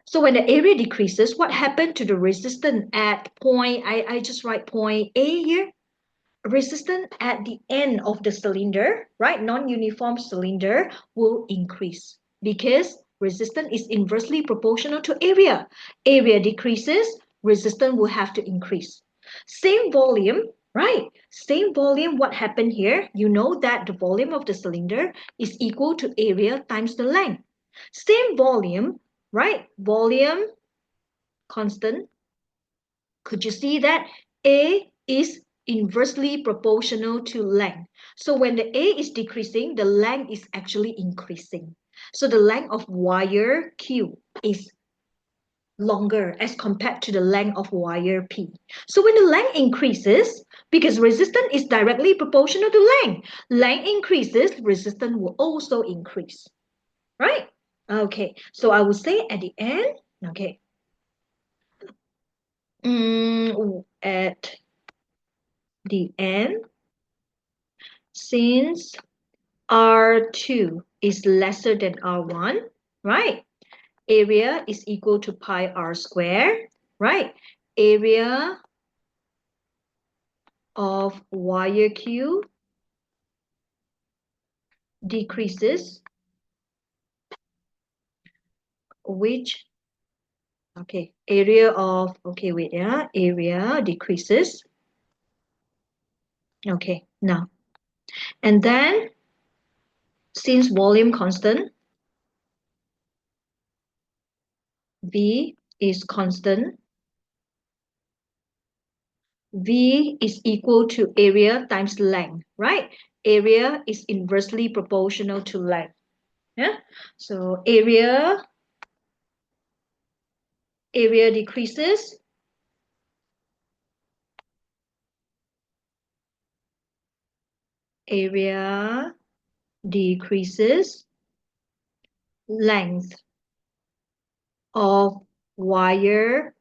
So when the area decreases, what happened to the resistance at point, I just write point A here, resistance at the end of the cylinder, right, non-uniform cylinder will increase because resistance is inversely proportional to area. Area decreases, resistance will have to increase. Same volume, right? Same volume, what happened here? You know that the volume of the cylinder is equal to area times the length. Same volume, right? Volume constant. Could you see that? A is inversely proportional to length. So when the A is decreasing, the length is actually increasing. So the length of wire Q is longer as compared to the length of wire P. So when the length increases, because resistance is directly proportional to length increases, resistance will also increase, right? Okay, so I will say at the end, okay, at the end, since R2 is lesser than R1, right? Area is equal to pi r squared, right? Area of wire Q decreases, which, okay, area decreases. Okay, now, and then since volume constant, V is constant, V is equal to area times length, right? Area is inversely proportional to length. Yeah. So area decreases. Area decreases. Length of wire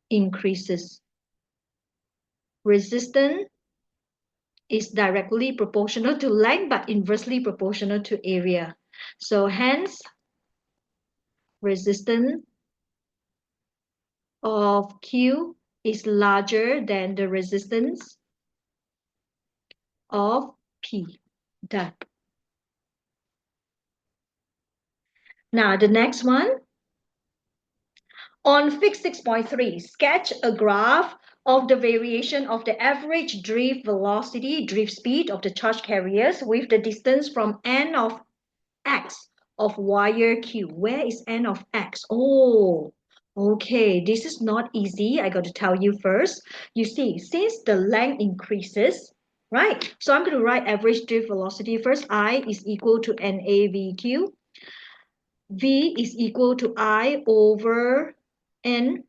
increases. Resistance is directly proportional to length but inversely proportional to area. So hence, resistance of Q is larger than the resistance of P. Done. Now the next one. On fig 6.3, sketch a graph of the variation of the average drift velocity, drift speed of the charge carriers with the distance from n of x of wire Q. Where is n of x? Oh, okay, this is not easy. I got to tell you first. You see, since the length increases, right? So I'm going to write average drift velocity first. I is equal to NAVQ. V is equal to I over N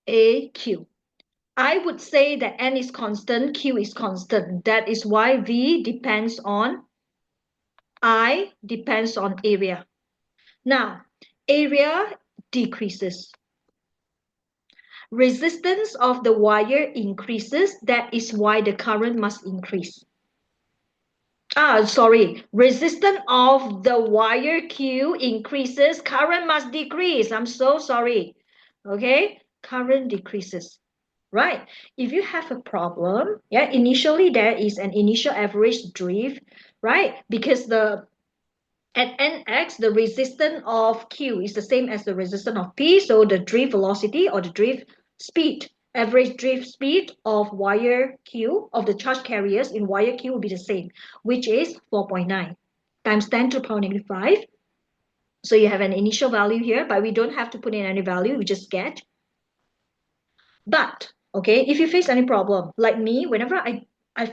A Q. I would say that N is constant, Q is constant. That is why V depends on I depends on area. Now, area decreases. Resistance of the wire increases. That is why the current must increase. Resistance of the wire Q increases. Current must decrease. I'm so sorry. Okay, current decreases. right? If you have a problem, yeah, initially there is an initial average drift, right? Because at nx, the resistance of q is the same as the resistance of p, so the drift velocity or the drift speed, average drift speed of wire q, of the charge carriers in wire q will be the same, which is 4.9 times 10 to the power negative 5. So you have an initial value here, but we don't have to put in any value, we just get. But, okay, if you face any problem, like me, whenever I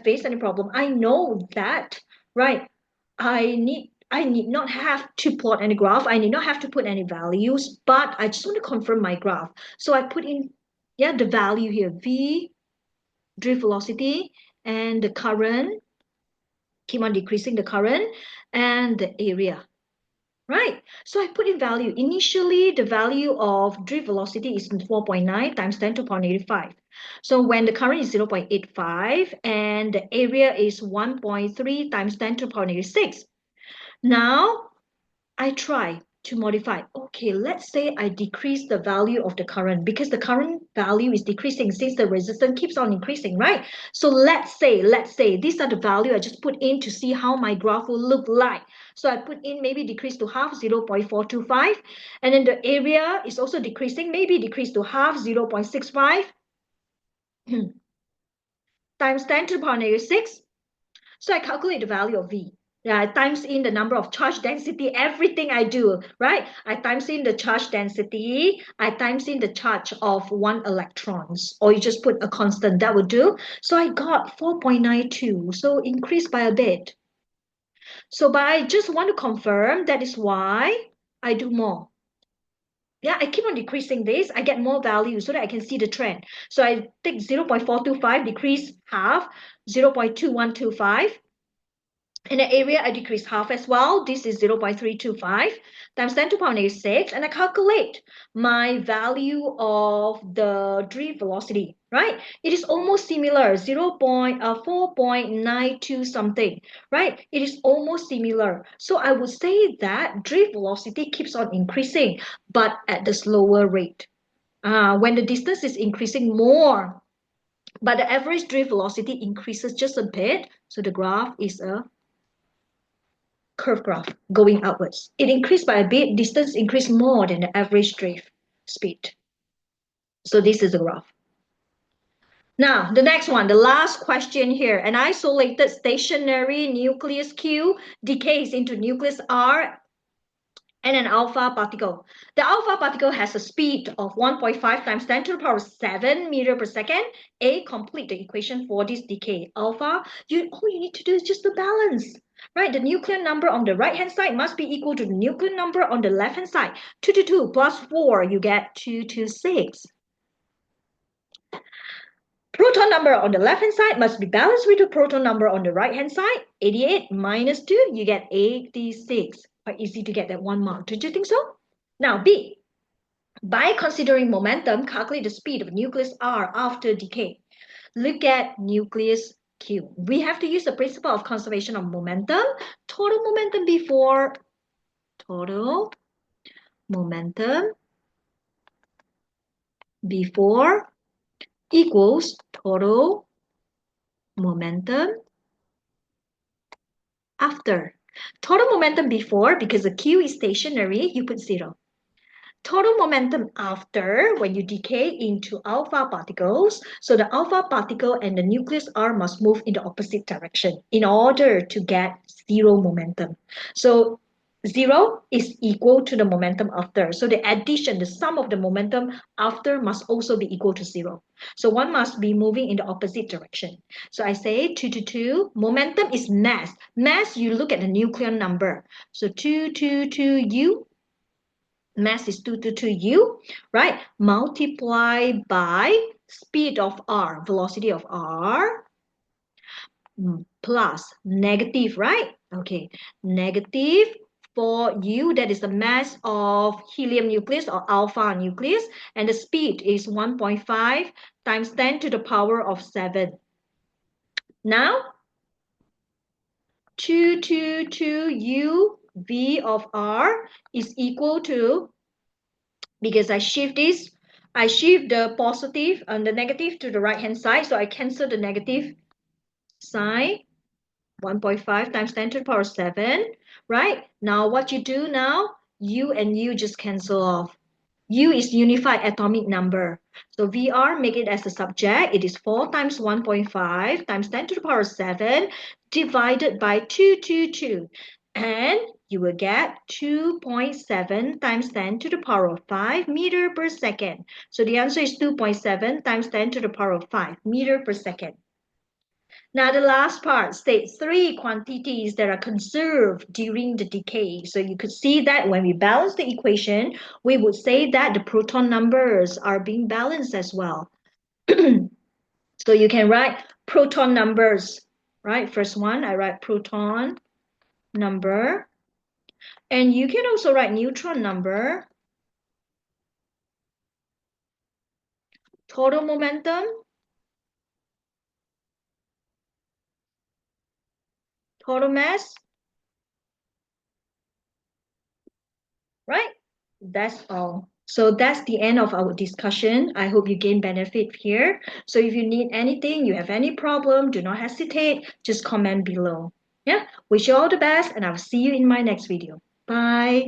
face any problem, I know that, right, I need not have to plot any graph. I need not have to put any values, but I just want to confirm my graph. So I put in, yeah, the value here, V, drift velocity, and the current, keep on decreasing the current, and the area. Right, so I put in value. Initially, the value of drift velocity is 4.9 times 10 to the power negative 5. So when the current is 0.85 and the area is 1.3 times 10 to the power negative 6. Now, I try to modify. Okay, let's say I decrease the value of the current because the current value is decreasing since the resistance keeps on increasing, right? So let's say these are the value I just put in to see how my graph will look like. So I put in maybe decrease to half, 0.425, and then the area is also decreasing, maybe decrease to half, 0.65 times 10 to the power negative 6. So I calculate the value of V. Yeah, I times in the number of charge density, everything I do, right? I times in the charge density, I times in the charge of 1 electrons, or you just put a constant, that would do. So I got 4.92, so increased by a bit. So, but I just want to confirm, that is why I do more. Yeah, I keep on decreasing this. I get more value so that I can see the trend. So I take 0.425, decrease half, 0.2125. In the area, I decrease half as well. This is 0.325 times 10 to the power negative 6. And I calculate my value of the drift velocity, right? It is almost similar, 4.92 something, right? It is almost similar. So I would say that drift velocity keeps on increasing, but at the slower rate. When the distance is increasing more, but the average drift velocity increases just a bit, so the graph is a curve graph going outwards. It increased by a bit, distance increased more than the average drift speed. So this is the graph. Now, the next one, the last question here. An isolated stationary nucleus Q decays into nucleus R and an alpha particle. The alpha particle has a speed of 1.5 times 10 to the power 7 meter per second. A, complete the equation for this decay. Alpha, all you need to do is just the balance. Right, the nuclear number on the right-hand side must be equal to the nuclear number on the left-hand side. 2 to 2 plus 4, you get 2 to 6. Proton number on the left-hand side must be balanced with the proton number on the right-hand side. 88 minus 2, you get 86. Quite easy to get that 1 mark. Don't you think so? Now, B. By considering momentum, calculate the speed of nucleus R after decay. Look at nucleus Q. We have to use the principle of conservation of momentum. Total momentum before equals total momentum after. Total momentum before, because the Q is stationary, you put 0. Total momentum after, when you decay into alpha particles, so the alpha particle and the nucleus R must move in the opposite direction in order to get 0 momentum. So 0 is equal to the momentum after. So the addition, the sum of the momentum after must also be equal to 0. So one must be moving in the opposite direction. So I say 2 to 2. Momentum is mass. Mass, you look at the nuclear number. So 2 to 2U. Mass is 2 to 2U, right? Multiply by speed of R, velocity of R, plus negative, right? Okay, negative for U, that is the mass of helium nucleus or alpha nucleus, and the speed is 1.5 times 10 to the power of 7. Now, 2 to 2U V of R is equal to, because I shift this, I shift the positive and the negative to the right hand side. So I cancel the negative sign. 1.5 times 10 to the power 7, right? Now what you do now, U and U just cancel off. U is unified atomic number. So VR, make it as a subject. It is 4 times 1.5 times 10 to the power 7 divided by 222. And you will get 2.7 times 10 to the power of 5 meter per second. So the answer is 2.7 times 10 to the power of 5 meter per second. Now the last part states three quantities that are conserved during the decay. So you could see that when we balance the equation, we would say that the proton numbers are being balanced as well. So you can write proton numbers, right? First one, I write proton number. And you can also write neutron number, total momentum, total mass, right? That's all. So that's the end of our discussion. I hope you gain benefit here. So if you need anything, you have any problem, do not hesitate. Just comment below. Yeah. Wish you all the best, and I'll see you in my next video. Bye.